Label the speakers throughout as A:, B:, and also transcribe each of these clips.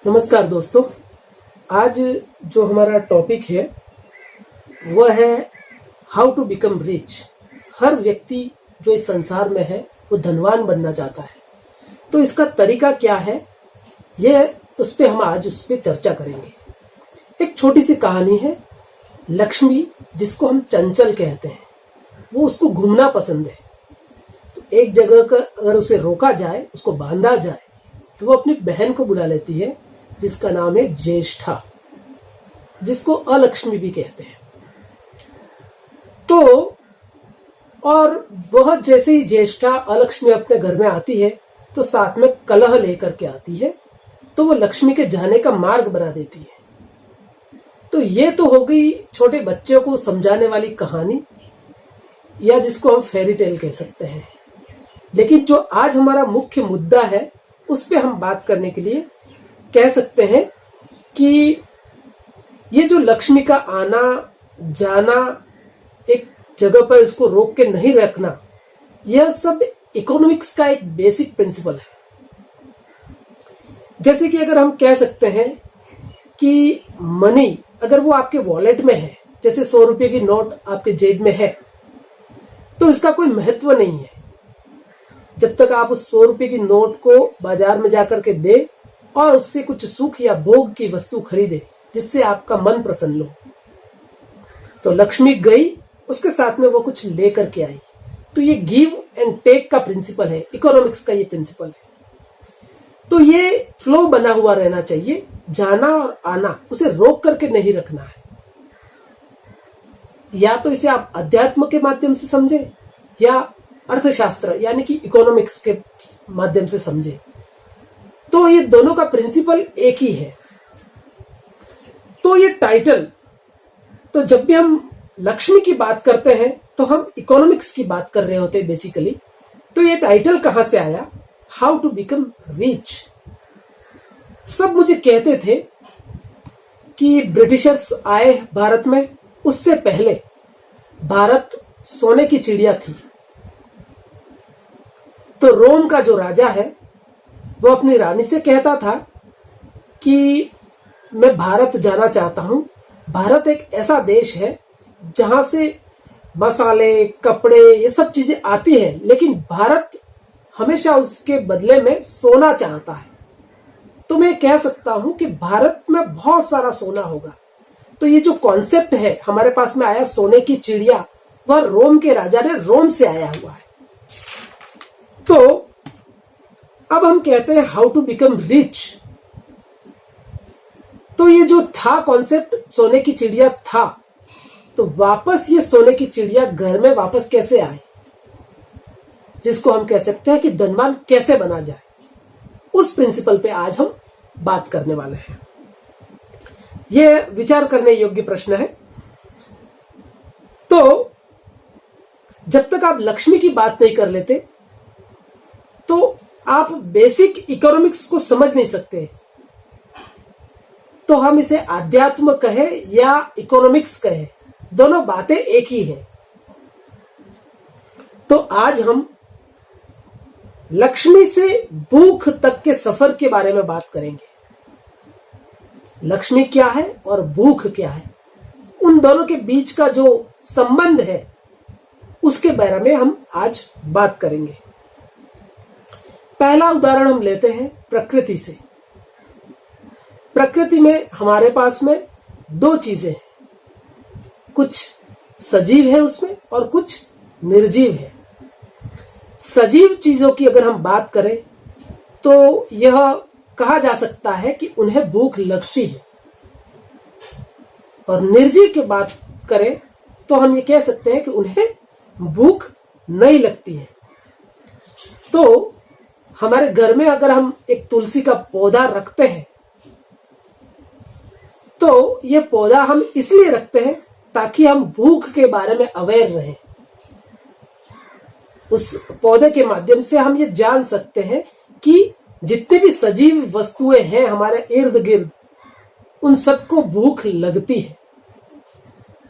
A: नमस्कार दोस्तों। आज जो हमारा टॉपिक है वह है हाउ टू बिकम रिच। हर व्यक्ति जो इस संसार में है वो धनवान बनना चाहता है, तो इसका तरीका क्या है यह उस पे हम आज उस पे चर्चा करेंगे। एक छोटी सी कहानी है। लक्ष्मी, जिसको हम चंचल कहते हैं, वो उसको घूमना पसंद है। तो एक जगह का अगर उसे रोका जाए, उसको बांधा जाए, तो वो अपनी बहन को बुला लेती है जिसका नाम है ज्येष्ठा, जिसको अलक्ष्मी भी कहते हैं। तो और वह जैसे ही ज्येष्ठा अलक्ष्मी अपने घर में आती है तो साथ में कलह लेकर के आती है, तो वो लक्ष्मी के जाने का मार्ग बना देती है। तो ये तो हो गई छोटे बच्चों को समझाने वाली कहानी, या जिसको हम फेरी टेल कह सकते हैं। लेकिन जो आज हमारा मुख्य मुद्दा है उस पे हम बात करने के लिए कह सकते हैं कि ये जो लक्ष्मी का आना जाना, एक जगह पर इसको रोक के नहीं रखना, यह सब इकोनॉमिक्स का एक बेसिक प्रिंसिपल है। जैसे कि अगर हम कह सकते हैं कि मनी अगर वो आपके वॉलेट में है, जैसे 100 रुपए की नोट आपके जेब में है, तो इसका कोई महत्व नहीं है जब तक आप उस 100 रुपए की नोट को बाजार में जाकर के दे और उससे कुछ सुख या भोग की वस्तु खरीदे जिससे आपका मन प्रसन्न हो। तो लक्ष्मी गई, उसके साथ में वो कुछ लेकर के आई। तो ये गिव एंड टेक का प्रिंसिपल है, इकोनॉमिक्स का ये प्रिंसिपल है। तो ये फ्लो बना हुआ रहना चाहिए, जाना और आना, उसे रोक करके नहीं रखना है। या तो इसे आप अध्यात्म के माध्यम से समझे या अर्थशास्त्र यानी कि इकोनॉमिक्स के माध्यम से समझे, तो ये दोनों का प्रिंसिपल एक ही है। तो ये टाइटल, तो जब भी हम लक्ष्मी की बात करते हैं तो हम इकोनॉमिक्स की बात कर रहे होते हैं बेसिकली। तो ये टाइटल कहां से आया, हाउ टू बिकम रिच। सब मुझे कहते थे कि ब्रिटिशर्स आए भारत में, उससे पहले भारत सोने की चिड़िया थी। तो रोम का जो राजा है वो अपनी रानी से कहता था कि मैं भारत जाना चाहता हूं। भारत एक ऐसा देश है जहां से मसाले, कपड़े, ये सब चीजें आती हैं, लेकिन भारत हमेशा उसके बदले में सोना चाहता है। तो मैं कह सकता हूं कि भारत में बहुत सारा सोना होगा। तो ये जो कॉन्सेप्ट है हमारे पास में आया सोने की चिड़िया, वह रोम के राजा ने रोम से आया हुआ है। तो अब हम कहते हैं हाउ टू बिकम रिच। तो ये जो था कॉन्सेप्ट सोने की चिड़िया था, तो वापस ये सोने की चिड़िया घर में वापस कैसे आए, जिसको हम कह सकते हैं कि धनवान कैसे बना जाए, उस प्रिंसिपल पे आज हम बात करने वाले हैं। यह विचार करने योग्य प्रश्न है। तो जब तक आप लक्ष्मी की बात नहीं कर लेते तो आप बेसिक इकोनॉमिक्स को समझ नहीं सकते। तो हम इसे आध्यात्म कहे या इकोनॉमिक्स कहे, दोनों बातें एक ही है। तो आज हम लक्ष्मी से भूख तक के सफर के बारे में बात करेंगे। लक्ष्मी क्या है और भूख क्या है, उन दोनों के बीच का जो संबंध है उसके बारे में हम आज बात करेंगे। पहला उदाहरण हम लेते हैं प्रकृति से। प्रकृति में हमारे पास में दो चीजें हैं, कुछ सजीव है उसमें और कुछ निर्जीव है। सजीव चीजों की अगर हम बात करें तो यह कहा जा सकता है कि उन्हें भूख लगती है, और निर्जीव की बात करें तो हम ये कह सकते हैं कि उन्हें भूख नहीं लगती है। तो हमारे घर में अगर हम एक तुलसी का पौधा रखते हैं तो ये पौधा हम इसलिए रखते हैं ताकि हम भूख के बारे में अवेयर रहें। उस पौधे के माध्यम से हम ये जान सकते हैं कि जितनी भी सजीव वस्तुएं हैं हमारे इर्द गिर्द, उन सबको भूख लगती है।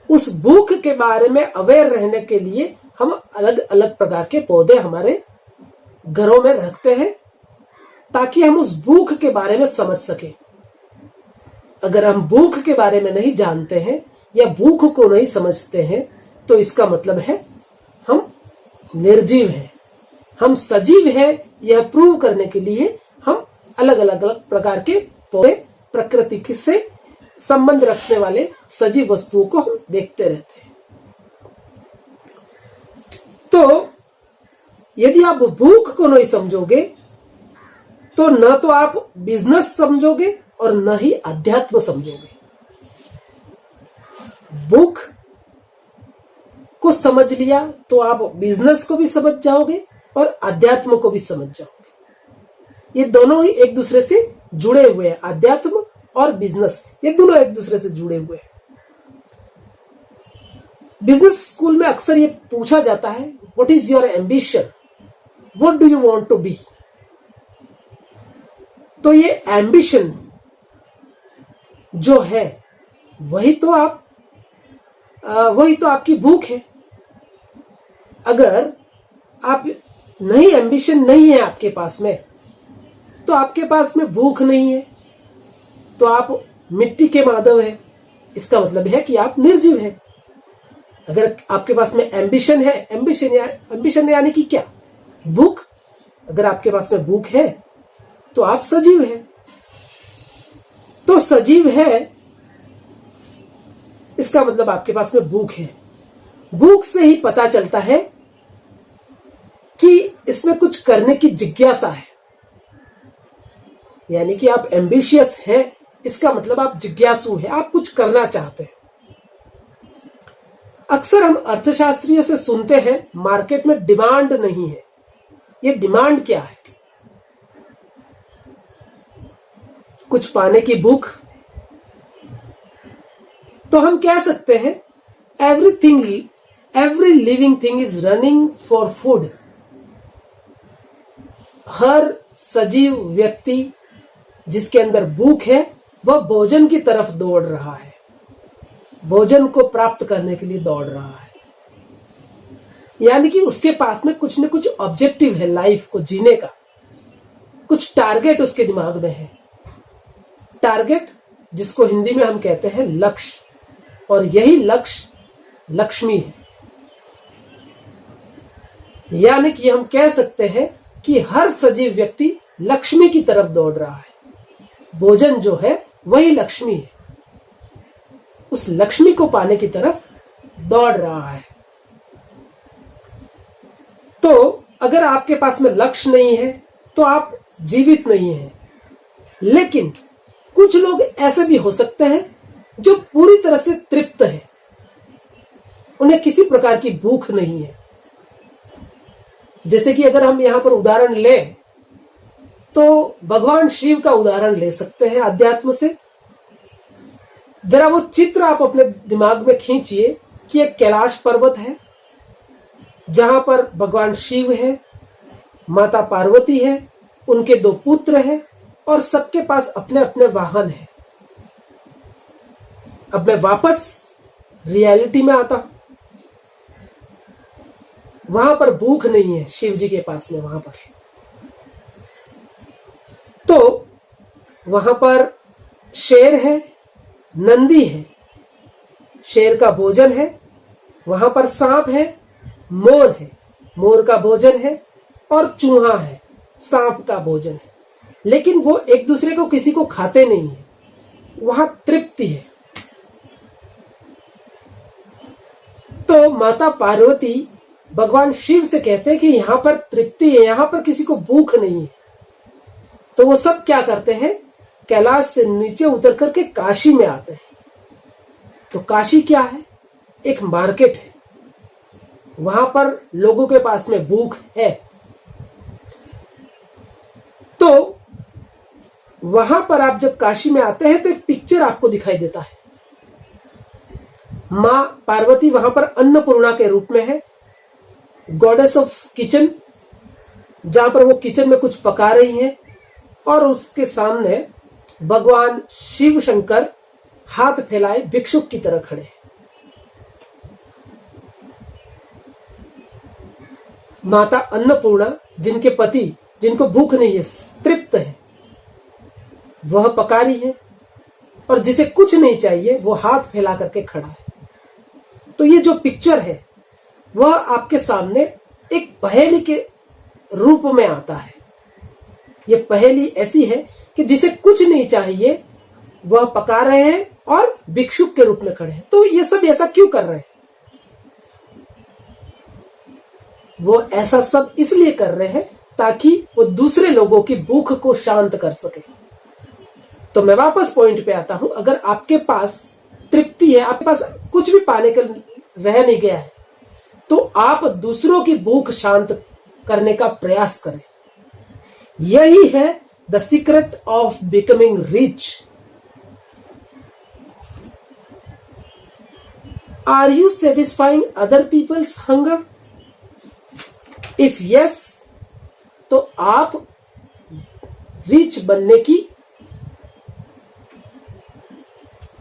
A: उस भूख के बारे में अवेयर रहने के लिए हम अलग अलग प्रकार के पौधे हमारे घरों में रखते हैं ताकि हम उस भूख के बारे में समझ सकें। अगर हम भूख के बारे में नहीं जानते हैं या भूख को नहीं समझते हैं तो इसका मतलब है हम निर्जीव हैं। हम सजीव हैं यह प्रूव करने के लिए हम अलग अलग प्रकार के पौधे, प्रकृति से संबंध रखने वाले सजीव वस्तुओं को हम देखते रहते हैं। तो यदि आप भूख को नहीं समझोगे तो न तो आप बिजनेस समझोगे और न ही अध्यात्म समझोगे। भूख को समझ लिया तो आप बिजनेस को भी समझ जाओगे और अध्यात्म को भी समझ जाओगे। ये दोनों ही एक दूसरे से जुड़े हुए हैं। अध्यात्म और बिजनेस ये दोनों एक दूसरे से जुड़े हुए हैं। बिजनेस स्कूल में अक्सर ये पूछा जाता है, what is your ambition, what do you want to be. तो ये एम्बिशन जो है वही तो आपकी भूख है। अगर आप नहीं, एम्बिशन नहीं है आपके पास में, तो आपके पास में भूख नहीं है, तो आप मिट्टी के माधव है। इसका मतलब है कि आप निर्जीव हैं। अगर आपके पास में एम्बिशन है, एम्बिशन यानी कि क्या, भूख। अगर आपके पास में भूख है तो आप सजीव हैं। तो सजीव है इसका मतलब आपके पास में भूख है। भूख से ही पता चलता है कि इसमें कुछ करने की जिज्ञासा है, यानी कि आप एम्बिशियस हैं। इसका मतलब आप जिज्ञासु हैं, आप कुछ करना चाहते हैं। अक्सर हम अर्थशास्त्रियों से सुनते हैं मार्केट में डिमांड नहीं है। ये डिमांड क्या है? कुछ पाने की भूख। तो हम कह सकते हैं every living thing is running for food. हर सजीव व्यक्ति जिसके अंदर भूख है वह भोजन की तरफ दौड़ रहा है, भोजन को प्राप्त करने के लिए दौड़ रहा है। यानी कि उसके पास में कुछ न कुछ ऑब्जेक्टिव है लाइफ को जीने का, कुछ टारगेट उसके दिमाग में है। टारगेट जिसको हिंदी में हम कहते हैं लक्ष्य, और यही लक्ष्य लक्ष्मी है। यानी कि हम कह सकते हैं कि हर सजीव व्यक्ति लक्ष्मी की तरफ दौड़ रहा है। भोजन जो है वही लक्ष्मी है, उस लक्ष्मी को पाने की तरफ दौड़ रहा है। तो अगर आपके पास में लक्ष्य नहीं है तो आप जीवित नहीं हैं। लेकिन कुछ लोग ऐसे भी हो सकते हैं जो पूरी तरह से तृप्त है, उन्हें किसी प्रकार की भूख नहीं है। जैसे कि अगर हम यहां पर उदाहरण लें तो भगवान शिव का उदाहरण ले सकते हैं अध्यात्म से। जरा वो चित्र आप अपने दिमाग में खींचिए कि एक कैलाश पर्वत है जहां पर भगवान शिव है, माता पार्वती है, उनके 2 पुत्र हैं और सबके पास अपने अपने वाहन हैं। अब मैं वापस रियलिटी में आता। वहां पर भूख नहीं है शिव जी के पास में। वहां पर तो वहां पर शेर है, नंदी है, शेर का भोजन है। वहां पर सांप है, मोर है, मोर का भोजन है, और चूहा है, सांप का भोजन है। लेकिन वो एक दूसरे को किसी को खाते नहीं है, वहां तृप्ति है। तो माता पार्वती भगवान शिव से कहते हैं कि यहां पर तृप्ति है, यहां पर किसी को भूख नहीं है। तो वो सब क्या करते हैं, कैलाश से नीचे उतर करके काशी में आते हैं। तो काशी क्या है? एक मार्केट है। वहां पर लोगों के पास में भूख है। तो वहां पर आप जब काशी में आते हैं तो एक पिक्चर आपको दिखाई देता है। मां पार्वती वहां पर अन्नपूर्णा के रूप में है, गॉडेस ऑफ किचन, जहां पर वो किचन में कुछ पका रही हैं, और उसके सामने भगवान शिव शंकर हाथ फैलाए भिक्षुक की तरह खड़े हैं। माता अन्नपूर्णा जिनके पति, जिनको भूख नहीं है, तृप्त है, वह पका रही है, और जिसे कुछ नहीं चाहिए वो हाथ फैला करके खड़ा है। तो ये जो पिक्चर है वह आपके सामने एक पहेली के रूप में आता है। ये पहेली ऐसी है कि जिसे कुछ नहीं चाहिए वह पका रहे हैं और भिक्षुक के रूप में खड़े हैं। तो ये सब ऐसा क्यों कर रहे हैं? वो ऐसा सब इसलिए कर रहे हैं ताकि वो दूसरे लोगों की भूख को शांत कर सके। तो मैं वापस पॉइंट पे आता हूं, अगर आपके पास तृप्ति है, आपके पास कुछ भी पाने का रह नहीं गया है, तो आप दूसरों की भूख शांत करने का प्रयास करें। यही है the secret of becoming rich. Are you satisfying other peoples hunger? If yes, तो आप रिच बनने की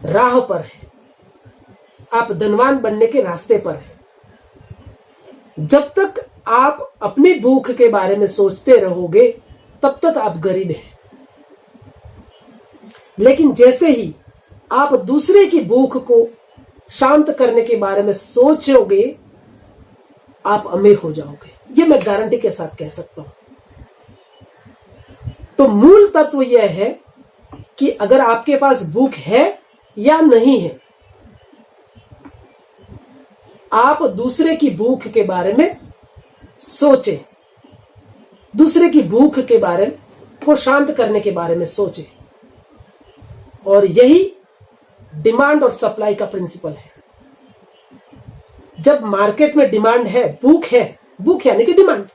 A: राह पर हैं, आप धनवान बनने के रास्ते पर हैं। जब तक आप अपनी भूख के बारे में सोचते रहोगे तब तक आप गरीब हैं। लेकिन जैसे ही आप दूसरे की भूख को शांत करने के बारे में सोचोगे आप अमीर हो जाओगे। ये मैं गारंटी के साथ कह सकता हूं। तो मूल तत्व यह है कि अगर आपके पास भूख है या नहीं है, आप दूसरे की भूख के बारे में सोचें, दूसरे की भूख के बारे को शांत करने के बारे में सोचें। और यही डिमांड और सप्लाई का प्रिंसिपल है। जब मार्केट में डिमांड है, भूख यानी कि डिमांड,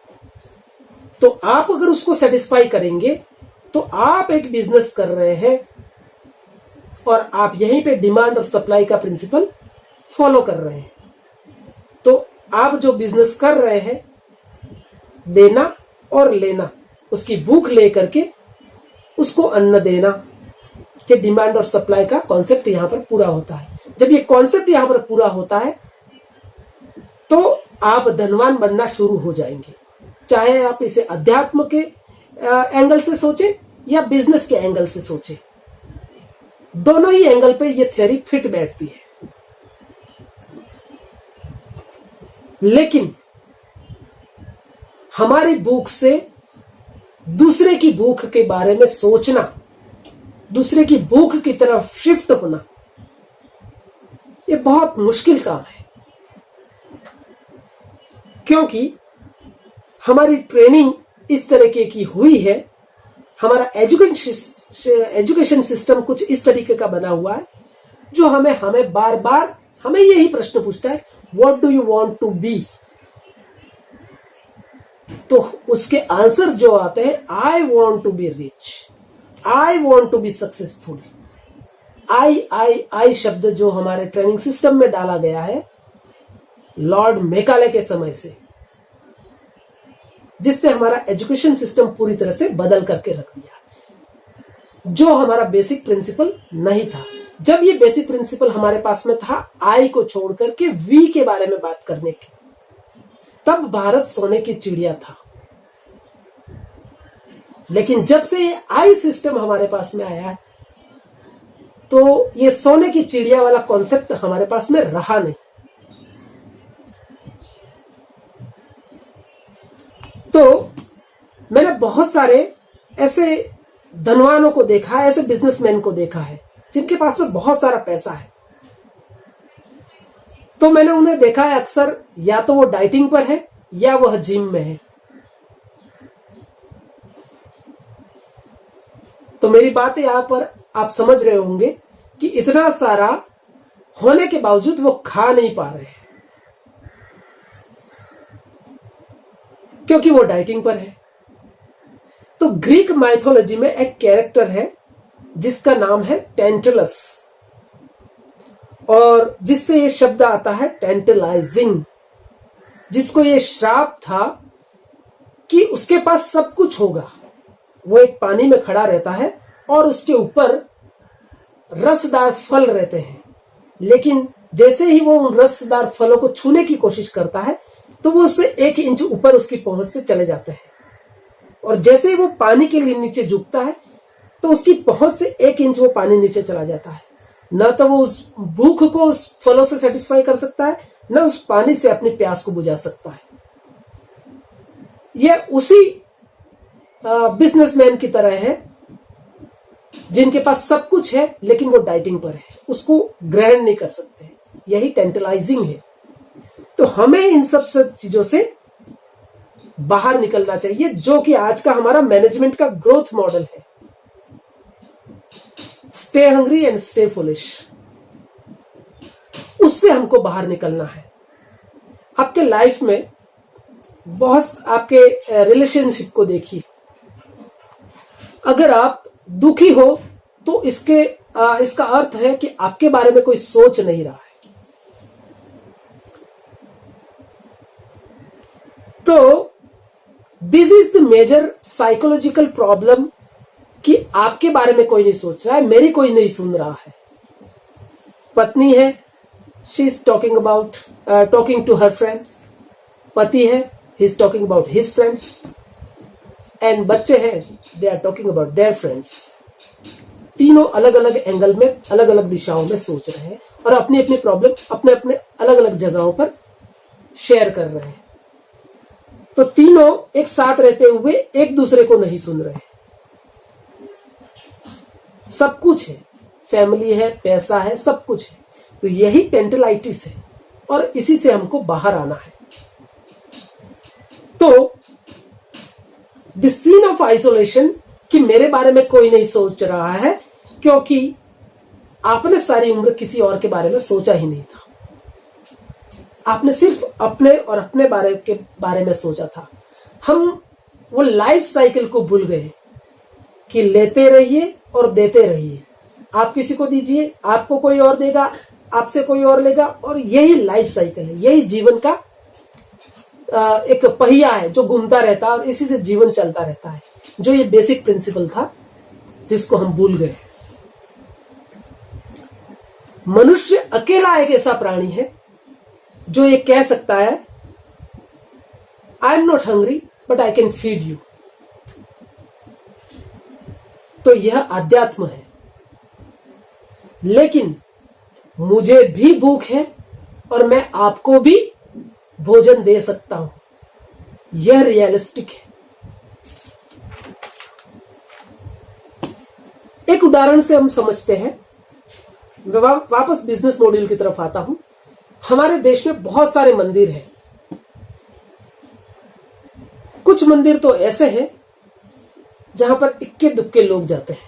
A: तो आप अगर उसको सेटिस्फाई करेंगे तो आप एक बिजनेस कर रहे हैं और आप यहीं पे डिमांड और सप्लाई का प्रिंसिपल फॉलो कर रहे हैं। तो आप जो बिजनेस कर रहे हैं, देना और लेना, उसकी भूख लेकर के उसको अन्न देना, कि डिमांड और सप्लाई का कॉन्सेप्ट यहां पर पूरा होता है। जब ये कॉन्सेप्ट यहां पर पूरा होता है तो आप धनवान बनना शुरू हो जाएंगे। चाहे आप इसे अध्यात्म के एंगल से सोचें या बिजनेस के एंगल से सोचें, दोनों ही एंगल पे ये थ्योरी फिट बैठती है। लेकिन हमारी भूख से दूसरे की भूख के बारे में सोचना, दूसरे की भूख की तरफ शिफ्ट होना, ये बहुत मुश्किल काम है। क्योंकि हमारी ट्रेनिंग इस तरीके की हुई है, हमारा एजुकेशन सिस्टम कुछ इस तरीके का बना हुआ है जो हमें बार बार हमें यही प्रश्न पूछता है, what do you want to be? तो उसके आंसर जो आते हैं, I want to be rich, I want to be successful. I शब्द जो हमारे ट्रेनिंग सिस्टम में डाला गया है लॉर्ड मेकाले के समय से, जिसने हमारा एजुकेशन सिस्टम पूरी तरह से बदल करके रख दिया, जो हमारा बेसिक प्रिंसिपल नहीं था। जब ये बेसिक प्रिंसिपल हमारे पास में था, आई को छोड़ करके वी के बारे में बात करने की, तब भारत सोने की चिड़िया था। लेकिन जब से ये आई सिस्टम हमारे पास में आया है, तो ये सोने की चिड़िया वाला कॉन्सेप्ट हमारे पास में रहा नहीं। तो मैंने बहुत सारे ऐसे धनवानों को देखा है, ऐसे बिजनेसमैन को देखा है जिनके पास में बहुत सारा पैसा है। तो मैंने उन्हें देखा है अक्सर या तो वो डाइटिंग पर है या वह जिम में है। तो मेरी बात यहां पर आप समझ रहे होंगे कि इतना सारा होने के बावजूद वो खा नहीं पा रहे हैं, क्योंकि वो डाइटिंग पर है। तो ग्रीक माइथोलॉजी में एक कैरेक्टर है जिसका नाम है टेंटलस, और जिससे ये शब्द आता है टेंटलाइजिंग, जिसको ये श्राप था कि उसके पास सब कुछ होगा। वो एक पानी में खड़ा रहता है और उसके ऊपर रसदार फल रहते हैं, लेकिन जैसे ही वो उन रसदार फलों को छूने की कोशिश करता है तो वो उससे 1 इंच ऊपर उसकी पहुंच से चले जाते हैं, और जैसे ही वो पानी के लिए नीचे झुकता है तो उसकी पहुंच से 1 इंच वो पानी नीचे चला जाता है। न तो वो उस भूख को उस फलों से सेटिस्फाई कर सकता है, न उस पानी से अपनी प्यास को बुझा सकता है। यह उसी बिजनेसमैन की तरह है जिनके पास सब कुछ है लेकिन वो डाइटिंग पर है, उसको ग्रहण नहीं कर सकते। यही टेंटलाइजिंग है। तो हमें इन सब चीजों से बाहर निकलना चाहिए, जो कि आज का हमारा मैनेजमेंट का ग्रोथ मॉडल है। Stay hungry and stay foolish, उससे हमको बाहर निकलना है। आपके लाइफ में बहुत आपके रिलेशनशिप को देखिए, अगर आप दुखी हो तो इसका अर्थ है कि आपके बारे में कोई सोच नहीं रहा है। तो this is the major psychological problem कि आपके बारे में कोई नहीं सोच रहा है, मेरी कोई नहीं सुन रहा है। पत्नी है, she is talking to her friends. पति है, he is talking about his friends. And बच्चे हैं, they are talking about their friends. तीनों अलग अलग एंगल में, अलग अलग दिशाओं में सोच रहे हैं और अपनी अपनी प्रॉब्लम अपने अपने अलग अलग जगहों पर शेयर कर रहे हैं। तो तीनों एक साथ रहते हुए एक दूसरे को नहीं सुन रहे हैं। सब कुछ है, फैमिली है, पैसा है, सब कुछ है। तो यही टेंटलाइटिस है और इसी से हमको बाहर आना है। तो द सीन ऑफ आइसोलेशन, कि मेरे बारे में कोई नहीं सोच रहा है, क्योंकि आपने सारी उम्र किसी और के बारे में सोचा ही नहीं था। आपने सिर्फ अपने और अपने बारे में सोचा था। हम वो लाइफ साइकिल को भूल गए कि लेते रहिए और देते रहिए। आप किसी को दीजिए, आपको कोई और देगा, आपसे कोई और लेगा, और यही लाइफ साइकिल है। यही जीवन का एक पहिया है जो घूमता रहता है और इसी से जीवन चलता रहता है। जो ये बेसिक प्रिंसिपल था जिसको हम भूल गए। मनुष्य अकेला एक ऐसा प्राणी है जो ये कह सकता है, I am not hungry but I can feed you. तो यह आध्यात्म है। लेकिन मुझे भी भूख है और मैं आपको भी भोजन दे सकता हूं, यह रियलिस्टिक है। एक उदाहरण से हम समझते हैं। वापस बिजनेस मॉडल की तरफ आता हूं। हमारे देश में बहुत सारे मंदिर हैं। कुछ मंदिर तो ऐसे हैं जहां पर इक्के दुक्के लोग जाते हैं,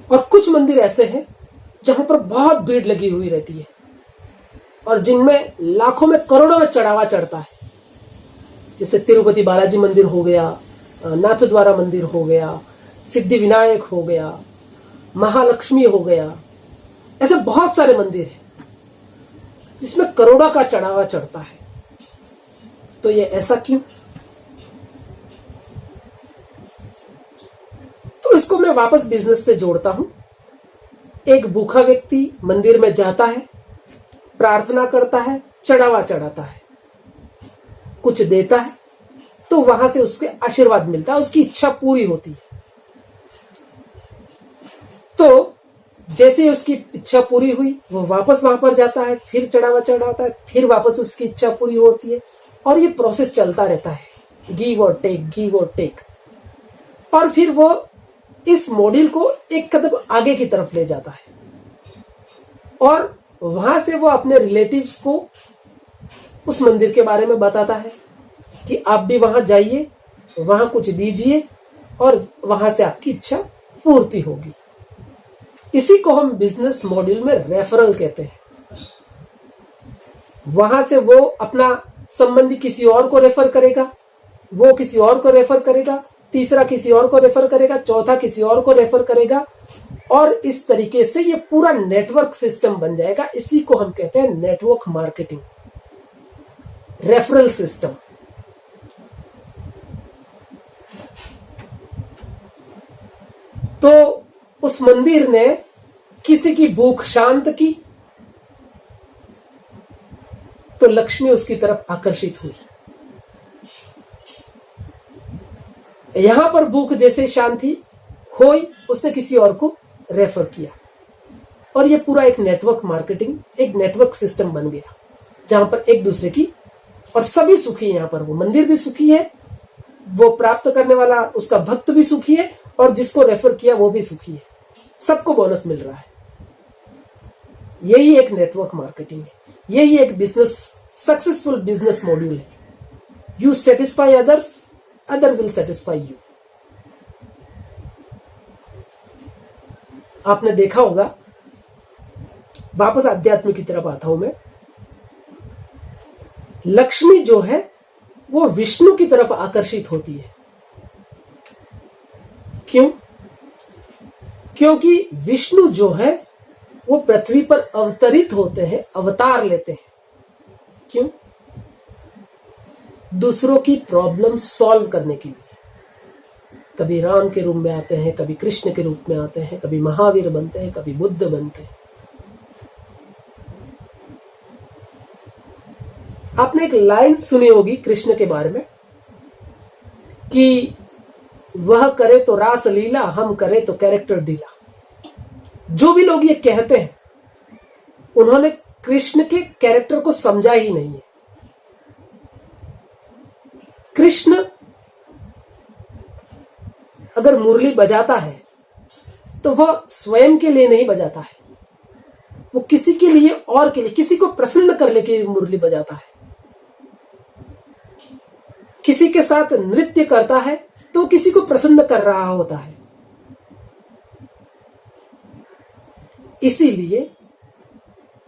A: और कुछ मंदिर ऐसे हैं जहां पर बहुत भीड़ लगी हुई रहती है और जिनमें लाखों में करोड़ों में चढ़ावा चढ़ता है। जैसे तिरुपति बालाजी मंदिर हो गया, नाथद्वारा मंदिर हो गया, सिद्धि विनायक हो गया, महालक्ष्मी हो गया। ऐसे बहुत सारे मंदिर हैं जिसमें करोड़ों का चढ़ावा चढ़ता है। तो ये ऐसा क्यों? तो इसको मैं वापस बिजनेस से जोड़ता हूं। एक भूखा व्यक्ति मंदिर में जाता है, प्रार्थना करता है, चढ़ावा चढ़ाता है, कुछ देता है, तो वहां से उसके आशीर्वाद मिलता है, उसकी इच्छा पूरी होती है। तो जैसे उसकी इच्छा पूरी हुई, वो वापस वहां पर जाता है, फिर चढ़ावा चढ़ाता है, फिर वापस उसकी इच्छा पूरी होती है, और ये प्रोसेस चलता रहता है, गिव और टेक, गिव और टेक। और फिर वो इस मॉडल को एक कदम आगे की तरफ ले जाता है और वहां से वो अपने रिलेटिव्स को उस मंदिर के बारे में बताता है कि आप भी वहां जाइए, वहां कुछ दीजिए और वहां से आपकी इच्छा पूर्ति होगी। इसी को हम बिजनेस मॉडल में रेफरल कहते हैं। वहां से वो अपना संबंधी किसी और को रेफर करेगा, वो किसी और को रेफर करेगा, तीसरा किसी और को रेफर करेगा, चौथा किसी और को रेफर करेगा, और इस तरीके से ये पूरा नेटवर्क सिस्टम बन जाएगा। इसी को हम कहते हैं नेटवर्क मार्केटिंग, रेफरल सिस्टम। तो उस मंदिर ने किसी की भूख शांत की तो लक्ष्मी उसकी तरफ आकर्षित हुई। यहां पर भूख जैसे शांत थी, होई उसने किसी और को रेफर किया, और ये पूरा एक नेटवर्क मार्केटिंग, एक नेटवर्क सिस्टम बन गया जहां पर एक दूसरे की, और सभी सुखी है। यहां पर वो मंदिर भी सुखी है, वो प्राप्त करने वाला उसका भक्त भी सुखी है, और जिसको रेफर किया वो भी सुखी है, सबको बोनस मिल रहा है। यही एक नेटवर्क मार्केटिंग है, यही एक बिजनेस, सक्सेसफुल बिजनेस मॉड्यूल है। You satisfy others, other will satisfy you. आपने देखा होगा, वापस अध्यात्म की तरफ आता हूं मैं, लक्ष्मी जो है वो विष्णु की तरफ आकर्षित होती है। क्यों? क्योंकि विष्णु जो है वो पृथ्वी पर अवतरित होते हैं, अवतार लेते हैं। क्यों? दूसरों की प्रॉब्लम सॉल्व करने के लिए। कभी राम के रूप में आते हैं, कभी कृष्ण के रूप में आते हैं, कभी महावीर बनते हैं, कभी बुद्ध बनते हैं। आपने एक लाइन सुनी होगी कृष्ण के बारे में कि वह करे तो रास लीला, हम करे तो कैरेक्टर डीला। जो भी लोग ये कहते हैं उन्होंने कृष्ण के कैरेक्टर को समझा ही नहीं है। कृष्ण अगर मुरली बजाता है तो वह स्वयं के लिए नहीं बजाता है, वो किसी के लिए और के लिए, किसी को प्रसन्न करने के लिए मुरली बजाता है। किसी के साथ नृत्य करता है तो किसी को प्रसन्न कर रहा होता है। इसीलिए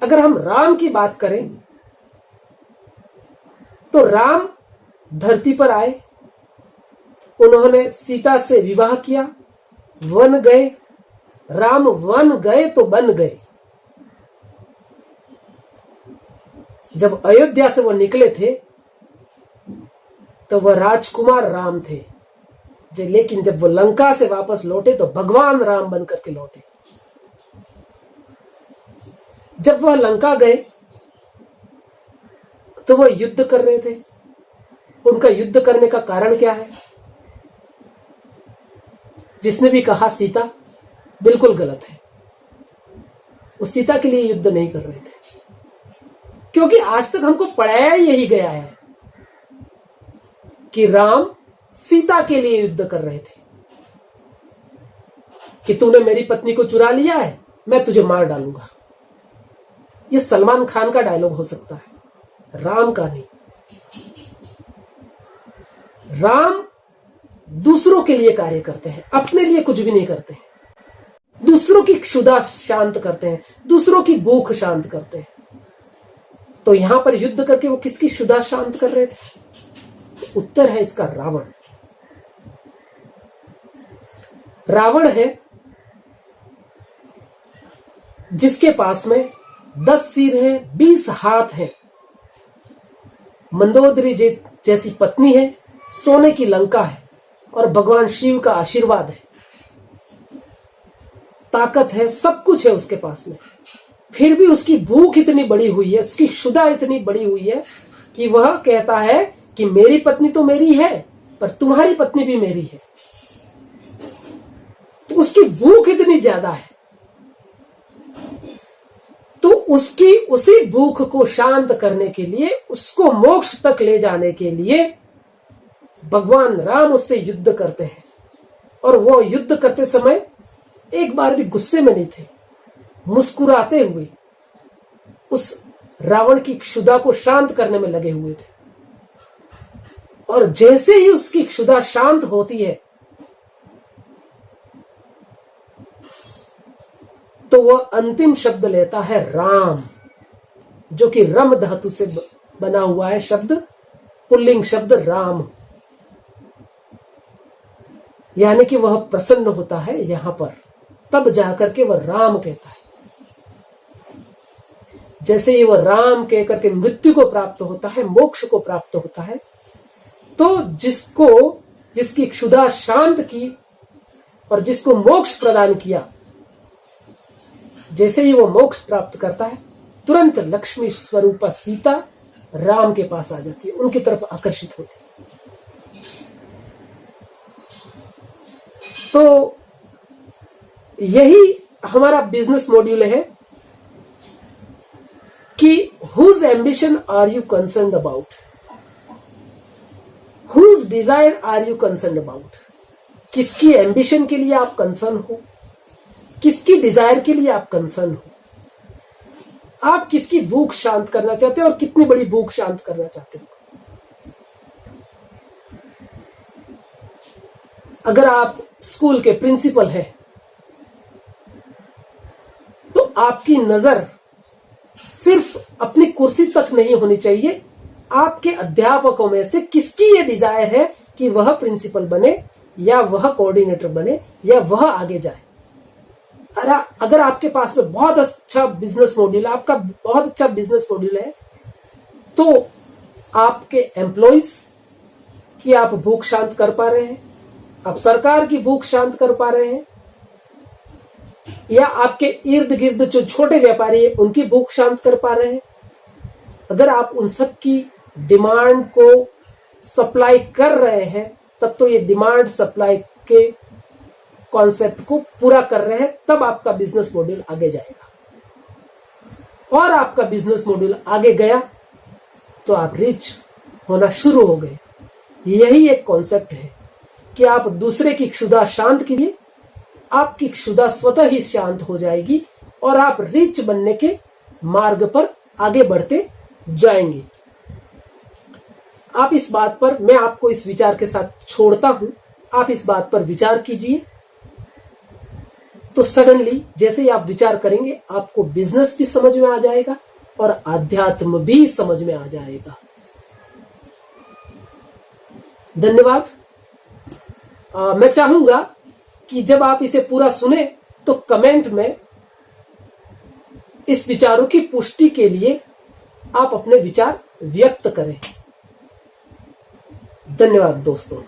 A: अगर हम राम की बात करें तो राम धरती पर आए, उन्होंने सीता से विवाह किया, वन गए। राम वन गए तो बन गए। जब अयोध्या से वो निकले थे तो वह राजकुमार राम थे, लेकिन जब वो लंका से वापस लौटे तो भगवान राम बनकर के लौटे। जब वह लंका गए तो वह युद्ध कर रहे थे। उनका युद्ध करने का कारण क्या है? जिसने भी कहा सीता, बिल्कुल गलत है। वो सीता के लिए युद्ध नहीं कर रहे थे, क्योंकि आज तक हमको पढ़ाया यही गया है कि राम सीता के लिए युद्ध कर रहे थे कि तूने मेरी पत्नी को चुरा लिया है, मैं तुझे मार डालूंगा। ये सलमान खान का डायलॉग हो सकता है, राम का नहीं। राम दूसरों के लिए कार्य करते हैं, अपने लिए कुछ भी नहीं करते हैं। दूसरों की क्षुधा शांत करते हैं, दूसरों की भूख शांत करते हैं। तो यहां पर युद्ध करके वो किसकी क्षुधा शांत कर रहे थे? तो उत्तर है इसका रावण। रावण है जिसके पास में 10 सिर हैं, 20 हाथ हैं, मंदोदरी जैसी पत्नी है, सोने की लंका है, और भगवान शिव का आशीर्वाद है, ताकत है, सब कुछ है उसके पास में। फिर भी उसकी भूख इतनी बड़ी हुई है, उसकी क्षुधा इतनी बड़ी हुई है कि वह कहता है कि मेरी पत्नी तो मेरी है, पर तुम्हारी पत्नी भी मेरी है। तो उसकी भूख इतनी ज्यादा है, तो उसकी उसी भूख को शांत करने के लिए, उसको मोक्ष तक ले जाने के लिए भगवान राम उससे युद्ध करते हैं। और वो युद्ध करते समय एक बार भी गुस्से में नहीं थे, मुस्कुराते हुए उस रावण की क्षुधा को शांत करने में लगे हुए थे। और जैसे ही उसकी क्षुधा शांत होती है तो वह अंतिम शब्द लेता है राम, जो कि रम धातु से बना हुआ है शब्द, पुल्लिंग शब्द राम। यानी कि वह प्रसन्न होता है यहां पर, तब जाकर के वह राम कहता है। जैसे ही वह राम कहकर के मृत्यु को प्राप्त होता है, मोक्ष को प्राप्त होता है, तो जिसकी क्षुधा शांत की और जिसको मोक्ष प्रदान किया, जैसे ही वो मोक्ष प्राप्त करता है, तुरंत लक्ष्मी स्वरूपा सीता राम के पास आ जाती है, उनकी तरफ आकर्षित होती है। तो यही हमारा बिजनेस मॉड्यूल है कि whose ambition are you concerned about, whose desire are you concerned about. किसकी एम्बिशन के लिए आप कंसर्न हो, किसकी डिजायर के लिए आप कंसर्न हो, आप किसकी भूख शांत करना चाहते हो और कितनी बड़ी भूख शांत करना चाहते हो। अगर आप स्कूल के प्रिंसिपल हैं तो आपकी नजर सिर्फ अपनी कुर्सी तक नहीं होनी चाहिए, आपके अध्यापकों में से किसकी ये डिजायर है कि वह प्रिंसिपल बने या वह कोऑर्डिनेटर बने या वह आगे जाए। अगर आपके पास में बहुत अच्छा बिजनेस मॉड्यूल है, आपका बहुत अच्छा बिजनेस मॉड्यूल है, तो आपके एम्प्लॉइज की आप भूख शांत कर पा रहे हैं, आप सरकार की भूख शांत कर पा रहे हैं, या आपके इर्द गिर्द जो छोटे व्यापारी है उनकी भूख शांत कर पा रहे हैं। अगर आप उन सब की डिमांड को सप्लाई कर रहे हैं तब तो ये डिमांड सप्लाई के कॉन्सेप्ट को पूरा कर रहे हैं, तब आपका बिजनेस मॉड्यूल आगे जाएगा। और आपका बिजनेस मॉड्यूल आगे गया तो आप रिच होना शुरू हो गए। यही एक कॉन्सेप्ट है कि आप दूसरे की क्षुधा शांत कीजिए, आपकी क्षुधा स्वतः ही शांत हो जाएगी और आप रिच बनने के मार्ग पर आगे बढ़ते जाएंगे। आप इस बात पर, मैं आपको इस विचार के साथ छोड़ता हूं, आप इस बात पर विचार कीजिए। तो सडनली जैसे ही आप विचार करेंगे आपको बिजनेस भी समझ में आ जाएगा और आध्यात्म भी समझ में आ जाएगा। धन्यवाद। मैं चाहूंगा कि जब आप इसे पूरा सुने तो कमेंट में इस विचारों की पुष्टि के लिए आप अपने विचार व्यक्त करें। धन्यवाद दोस्तों।